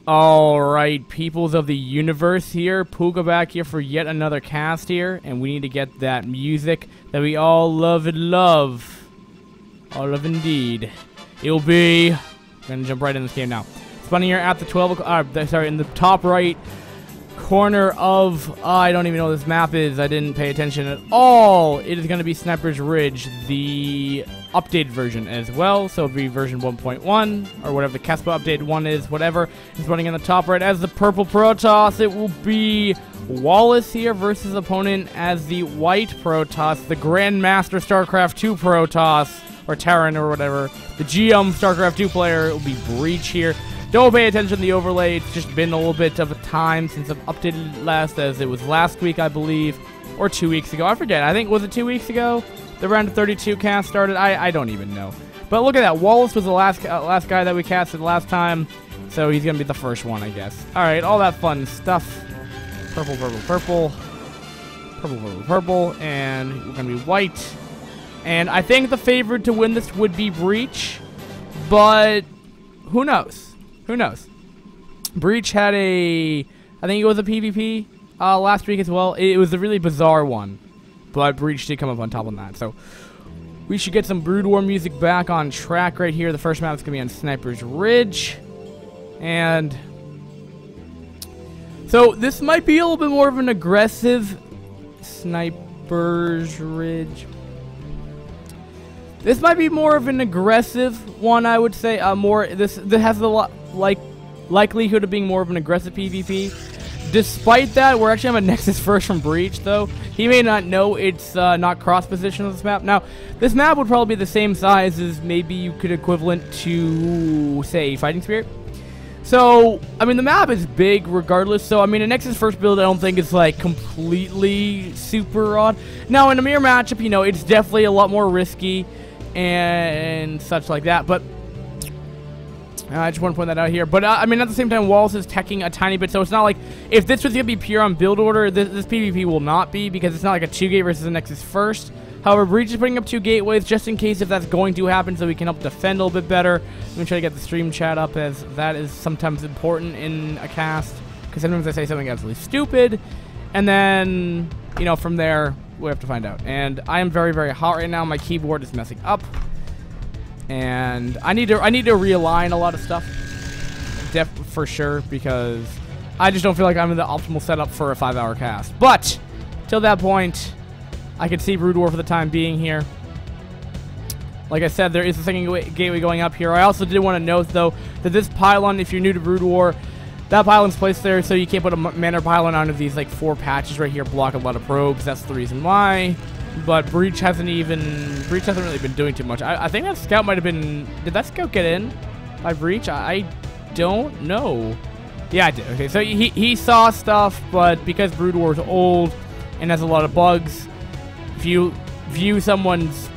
Alright, peoples of the universe here. Pooga back here for yet another cast here. And we need to get that music that we all love and love. All love indeed. It'll be... I'm gonna jump right in this game now. Spawning here at the 12 o'clock... sorry, in the top right corner of... I don't even know what this map is. I didn't pay attention at all. It is gonna be Sniper's Ridge, the updated version as well, so it'll be version 1.1 or whatever the Caspa updated one is, whatever. It's running in the top right as the purple Protoss. It will be Wallace here versus opponent as the white Protoss, the Grandmaster StarCraft 2 Protoss, or Terran or whatever. The GM StarCraft 2 player, it will be Breach here. Don't pay attention to the overlay, it's just been a little bit of a time since I've updated last, as it was last week, I believe, or 2 weeks ago. I forget, I think, was it 2 weeks ago? The round of 32 cast started. I don't even know. But look at that. Wallace was the last guy that we casted last time. So he's going to be the first one, I guess. Alright, all that fun stuff. Purple, purple, purple. Purple, purple, purple. And we're going to be white. And I think the favorite to win this would be Breach. But who knows? Who knows? Breach had a... I think it was a PvP last week as well. It was a really bizarre one. But Breach did come up on top on that. So we should get some Brood War music back on track right here. The first map is going to be on Sniper's Ridge. And so this might be a little bit more of an aggressive Sniper's Ridge. This might be more of an aggressive one, I would say. This has a lot likelihood of being more of an aggressive PvP. Despite that, we're actually having a Nexus first from Breach, though. He may not know it's not cross-position on this map. Now, this map would probably be the same size as maybe you could equivalent to, say, Fighting Spirit. So, I mean, the map is big regardless. So, I mean, a Nexus first build I don't think is, like, completely super odd. Now, in a mirror matchup, you know, it's definitely a lot more risky and such like that. But I just want to point that out here. But, I mean, at the same time, Wallace is teching a tiny bit. So, it's not like... If this was going to be pure on build order, this PvP will not be. Because it's not like a 2-gate versus a Nexus first. However, Breach is putting up 2 gateways just in case if that's going to happen. So we can help defend a little bit better. I'm going to try to get the stream chat up, as that is sometimes important in a cast. Because sometimes I say something absolutely stupid. And then, you know, from there, we have to find out. And I am very, very hot right now. My keyboard is messing up. And I need to realign a lot of stuff, for sure, because I just don't feel like I'm in the optimal setup for a 5-hour cast. But till that point, I can see Brood War for the time being here. Like I said, there is a second gateway going up here. I also did want to note, though, that this pylon, if you're new to Brood War, that pylon's placed there so you can't put a manor pylon onto these like 4 patches right here, block a lot of probes. That's the reason why. But Breach hasn't really been doing too much. I think that scout might have been... Did that scout get in by Breach? I don't know. Yeah, I did. Okay, so he saw stuff, but because Brood War is old and has a lot of bugs, if you view someone's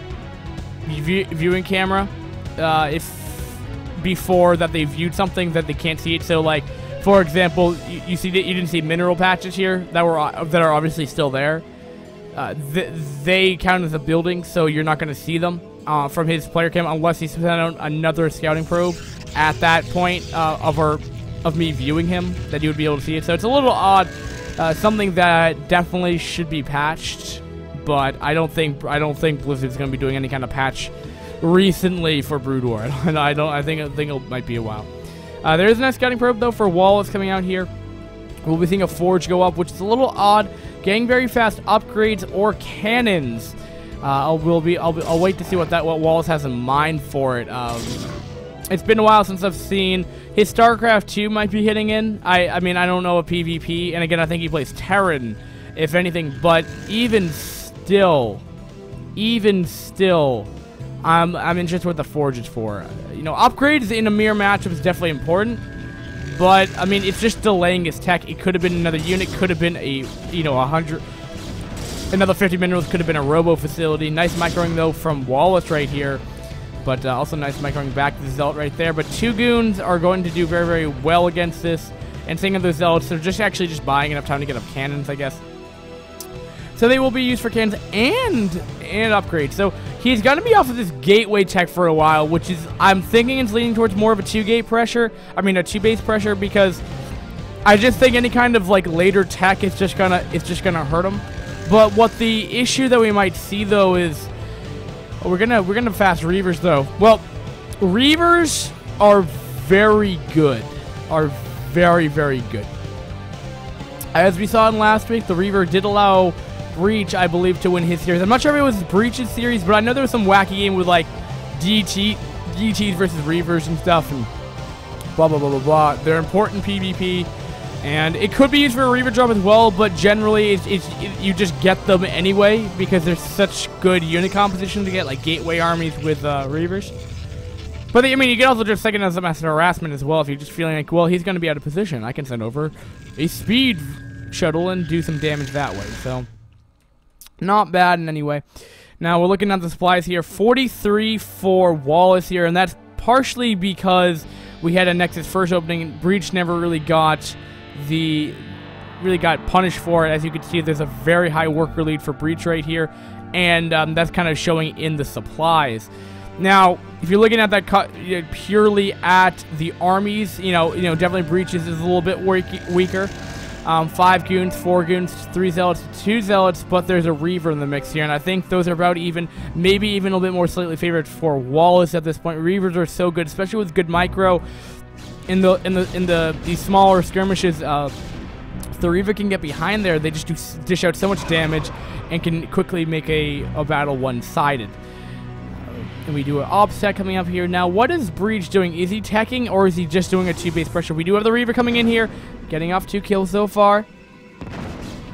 viewing camera, if before that they viewed something that they can't see it, so like, for example, you see that you didn't see mineral patches here that are obviously still there. They count as a building, so you're not going to see them from his player cam unless he sent out another scouting probe at that point of me viewing him, that you would be able to see it. So it's a little odd, something that definitely should be patched, but I don't think Blizzard's going to be doing any kind of patch recently for Brood War. I think it might be a while. There is a nice scouting probe though for Wallace coming out here. We'll be seeing a forge go up, which is a little odd. Getting very fast upgrades or cannons. I'll wait to see what Wallace has in mind for it. It's been a while since I've seen his StarCraft 2 might be hitting in. I mean, I don't know a PvP, and again, I think he plays Terran, if anything. But even still, I'm interested what the forge is for. You know, upgrades in a mirror matchup is definitely important. But, I mean, it's just delaying his tech. It could have been another unit, could have been a, you know, another 50 minerals, could have been a robo facility. Nice microing, though, from Wallace right here. But also nice microing back to the Zealot right there. But 2 goons are going to do very, very well against this. And seeing of those Zealots, they're just buying enough time to get up cannons, I guess. So they will be used for cannons and upgrades. So he's going to be off of this gateway tech for a while, which is, I'm thinking it's leaning towards more of a 2-gate pressure. I mean, a 2-base pressure, because I just think any kind of like later tech is just gonna hurt him. But what the issue that we might see though is, we're gonna fast Reavers though. Well, Reavers are very good, very good. As we saw in last week, the Reaver did allow Breach, I believe, to win his series. I'm not sure if it was Breach's series, but I know there was some wacky game with like DTs versus Reavers and stuff, and blah blah blah blah blah. They're important PvP, and it could be used for a Reaver job as well. But generally, you just get them anyway because there's such good unit composition to get, like gateway armies with Reavers. But I mean, you can also just second as a master harassment as well if you're just feeling like, well, he's going to be out of position. I can send over a speed shuttle and do some damage that way. So, not bad in any way. Now, we're looking at the supplies here. 43 for Wallace here, and that's partially because we had a Nexus first opening. Breach never really got punished for it. As you can see, there's a very high worker lead for Breach right here, and that's kind of showing in the supplies. Now, if you're looking at that purely at the armies, you know, definitely Breaches is a little bit weaker. 5 goons, 4 goons, 3 zealots, 2 zealots, but there's a Reaver in the mix here, and I think those are about even, maybe even a little bit more slightly favored for Wallace at this point. Reavers are so good, especially with good micro in these smaller skirmishes. If the Reaver can get behind there, they just dish out so much damage and can quickly make a battle one-sided. And we do an ops tech coming up here. Now, what is Breach doing? Is he teching, or is he just doing a 2-base pressure? We do have the Reaver coming in here, getting off 2 kills so far.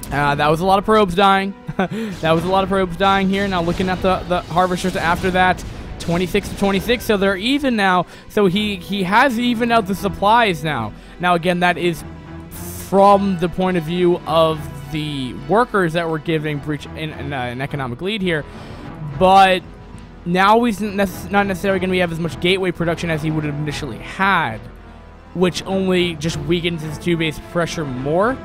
That was a lot of probes dying. That was a lot of probes dying here. Now, looking at the Harvesters after that, 26 to 26, so they're even now. So he has evened out the supplies now. Now, again, that is from the point of view of the workers that were giving Breach an economic lead here. But now he's not necessarily going to have as much gateway production as he would have initially had, which only just weakens his 2-base pressure more.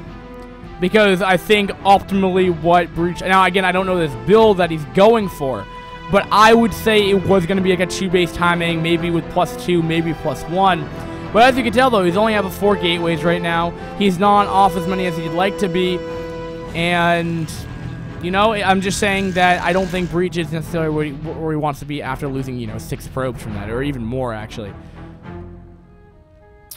Because I think optimally what Breach... Now, again, I don't know this build that he's going for, but I would say it was going to be like a 2-base timing, maybe with +2, maybe +1. But as you can tell, though, he's only having 4 gateways right now. He's not off as many as he'd like to be, and... You know, I'm just saying that I don't think Breach is necessarily where he wants to be after losing, you know, 6 probes from that, or even more, actually.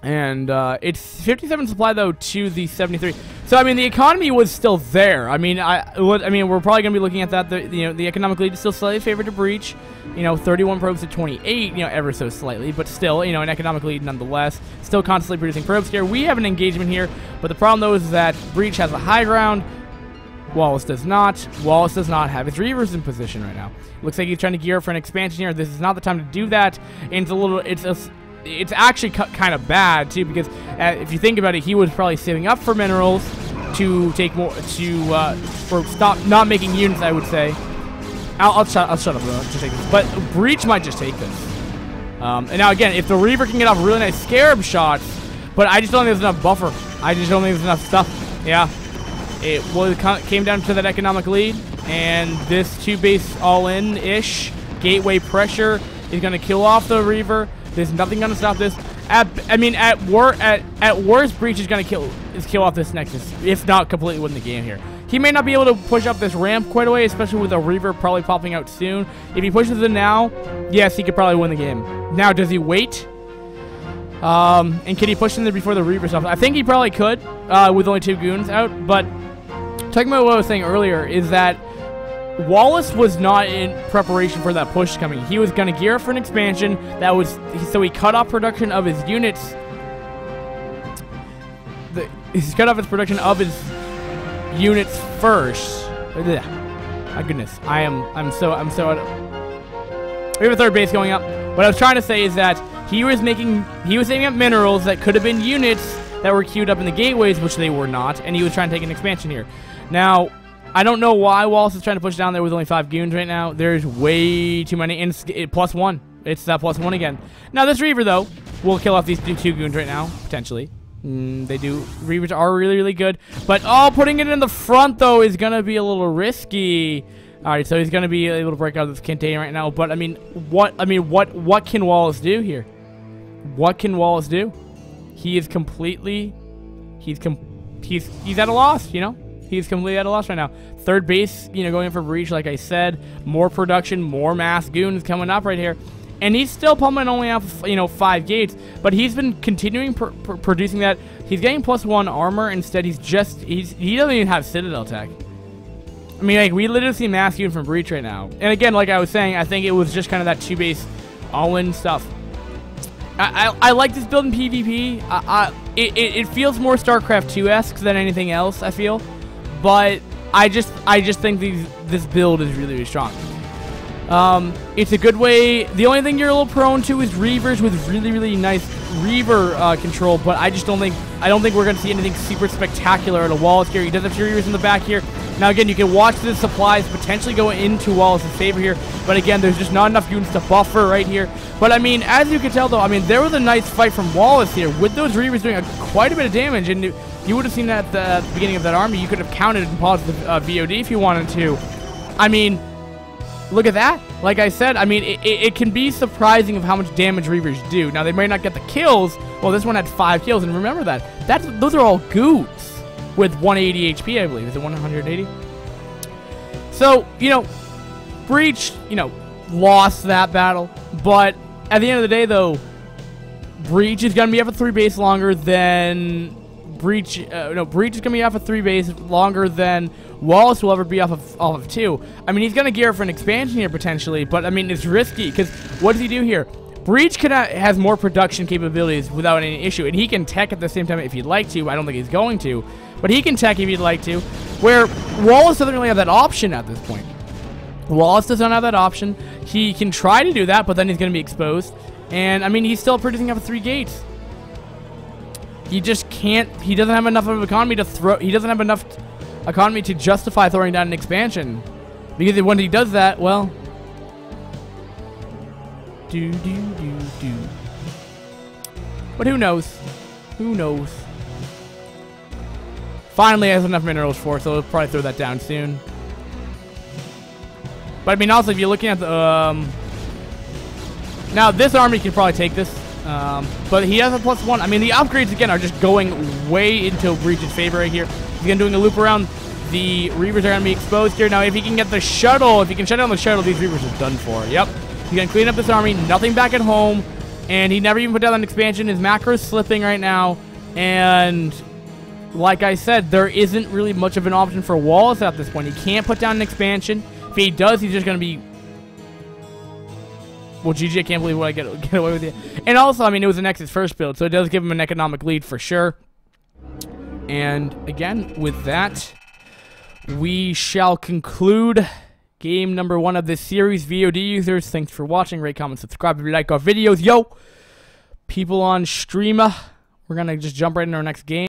And it's 57 supply, though, to the 73. So, I mean, the economy was still there. I mean, we're probably going to be looking at that. The economic lead is still slightly favored to Breach. You know, 31 probes to 28, you know, ever so slightly. But still, you know, an economic lead nonetheless. Still constantly producing probes here. We have an engagement here. But the problem, though, is that Breach has a high ground. Wallace does not. Wallace does not have his Reavers in position right now. Looks like he's trying to gear up for an expansion here. This is not the time to do that. And it's actually kind of bad too, because if you think about it, he was probably saving up for minerals to take more for stop not making units. I would say. I'll shut up. Just take this. But Breach might just take this. And now again, if the Reaver can get off really nice Scarab shots, but I just don't think there's enough buffer. I just don't think there's enough stuff. Yeah. It came down to that economic lead, and this 2-base all-in-ish gateway pressure is going to kill off the Reaver. There's nothing going to stop this. At worst, Breach is going to kill off this Nexus, if not completely win the game here. He may not be able to push up this ramp quite a way, especially with a Reaver probably popping out soon. If he pushes it now, yes, he could probably win the game. Now, does he wait? And can he push in there before the Reaver stops? I think he probably could, with only 2 goons out, but talking about what I was saying earlier is that Wallace was not in preparation for that push coming. He was going to gear up for an expansion. So he cut off production of his units. He's cut off his production of his units first. Ugh. My goodness, I'm so. We have a 3rd base going up. What I was trying to say is that he was saving up minerals that could have been units that were queued up in the gateways, which they were not, and he was trying to take an expansion here. Now, I don't know why Wallace is trying to push down there with only 5 goons right now. There's way too many, and it's +1. It's that +1 again. Now, this Reaver, though, will kill off these 2 goons right now, potentially. They do. Reavers are really, really good. But, putting it in the front, though, is going to be a little risky. All right, so he's gonna be able to break out of this container right now. But what can Wallace do here? What can Wallace do? He is completely, he's at a loss. You know, he's completely at a loss right now. Third base, you know, going in for Breach, like I said, more production, more mass goons coming up right here. And he's still pummeling only out, you know, 5 gates, but he's been continuing producing that. He's getting +1 armor. Instead, he doesn't even have Citadel tech. I mean, like, we literally see mass goon from Breach right now. And again, like I was saying, I think it was just kind of that 2-base all-in stuff. I like this build in PvP. It feels more StarCraft 2-esque than anything else, I feel. But I just think this build is really, really strong. It's a good way. The only thing you're a little prone to is Reavers with really, really nice Reaver control, but I don't think we're gonna see anything super spectacular at a Wallace here. He does have 2 Reavers in the back here. Now again, you can watch the supplies potentially go into Wallace's favor here, but again, there's just not enough goons to buffer right here. But I mean, as you can tell though, I mean, there was a nice fight from Wallace here with those Reavers doing quite a bit of damage, and you would have seen that at the beginning of that army. You could have counted and paused the VOD if you wanted to. I mean, look at that. Like I said, I mean, it can be surprising of how much damage Reavers do. Now, they might not get the kills. Well, this one had 5 kills, and remember that. Those are all goons with 180 HP, I believe. Is it 180? So, you know, Breach, you know, lost that battle. But at the end of the day, though, Breach is going to be up at 3 base longer than... Breach is going to be off of 3 base longer than Wallace will ever be off of 2. I mean, he's going to gear up for an expansion here potentially, but I mean, it's risky because what does he do here? Breach has more production capabilities without any issue, and he can tech at the same time if he'd like to. I don't think he's going to, but he can tech if he'd like to, where Wallace doesn't really have that option at this point. Wallace does not have that option. He can try to do that, but then he's going to be exposed, and I mean, he's still producing off of 3 gates. He just can't. He doesn't have enough of an economy to throw. He doesn't have enough economy to justify throwing down an expansion. Because when he does that, well, But who knows? Who knows? Finally, has enough minerals for it, so we'll probably throw that down soon. But I mean, also, if you're looking at the now this army can probably take this. But he has a +1. I mean, the upgrades, again, are just going way into Breach's favor right here. He's going to doing a loop around. The Reavers are going to be exposed here. Now, if he can get the shuttle, if he can shut down the shuttle, these Reavers are done for. Yep. He's going to clean up this army. Nothing back at home. And he never even put down an expansion. His macro's slipping right now. And like I said, there isn't really much of an option for Wallace at this point. He can't put down an expansion. If he does, he's just going to be... Well, GG, I can't believe what I get away with it. And also, I mean, it was an Nexus first build, so it does give him an economic lead for sure. And again, with that, we shall conclude game number 1 of this series. VOD users, thanks for watching. Rate, comment, subscribe if you like our videos. Yo, people on streamer, we're going to just jump right into our next game.